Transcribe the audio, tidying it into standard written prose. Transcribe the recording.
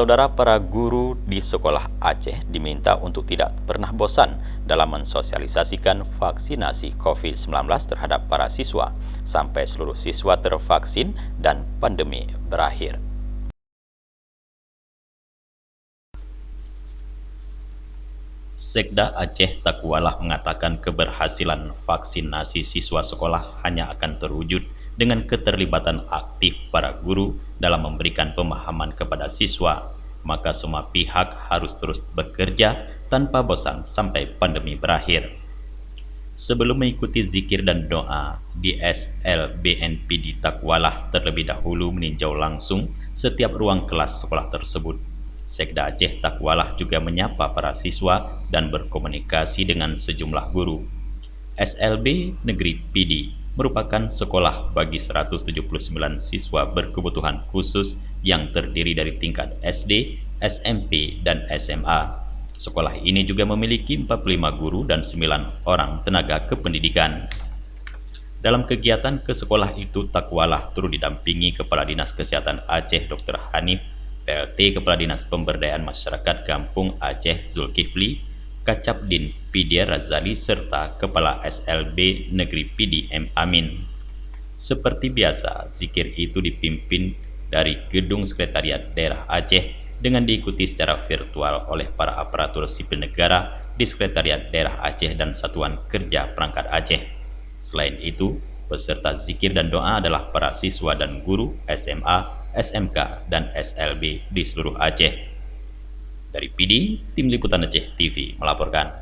Saudara, para guru di sekolah Aceh diminta untuk tidak pernah bosan dalam mensosialisasikan vaksinasi COVID-19 terhadap para siswa sampai seluruh siswa tervaksin dan pandemi berakhir. Sekda Aceh Takualah mengatakan keberhasilan vaksinasi siswa sekolah hanya akan terwujud dengan keterlibatan aktif para guru dalam memberikan pemahaman kepada siswa. Maka semua pihak harus terus bekerja tanpa bosan sampai pandemi berakhir. Sebelum mengikuti zikir dan doa di SLBNPD Takualah terlebih dahulu meninjau langsung setiap ruang kelas sekolah tersebut. Sekda Aceh Takualah juga menyapa para siswa dan berkomunikasi dengan sejumlah guru. SLB Negeri PD merupakan sekolah bagi 179 siswa berkebutuhan khusus yang terdiri dari tingkat SD, SMP, dan SMA. Sekolah ini juga memiliki 45 guru dan 9 orang tenaga kependidikan. Dalam kegiatan ke sekolah itu, Takualah turut didampingi Kepala Dinas Kesehatan Aceh Dr. Hanif, PLT Kepala Dinas Pemberdayaan Masyarakat Kampung Aceh Zulkifli, Kacapdin PD Razali, serta Kepala SLB Negeri PD M. Amin. Seperti biasa, zikir itu dipimpin dari Gedung Sekretariat Daerah Aceh dengan diikuti secara virtual oleh para aparatur sipil negara di Sekretariat Daerah Aceh dan Satuan Kerja Perangkat Aceh. Selain itu, peserta zikir dan doa adalah para siswa dan guru SMA, SMK, dan SLB di seluruh Aceh. Dari PD, Tim Liputan Aceh TV melaporkan.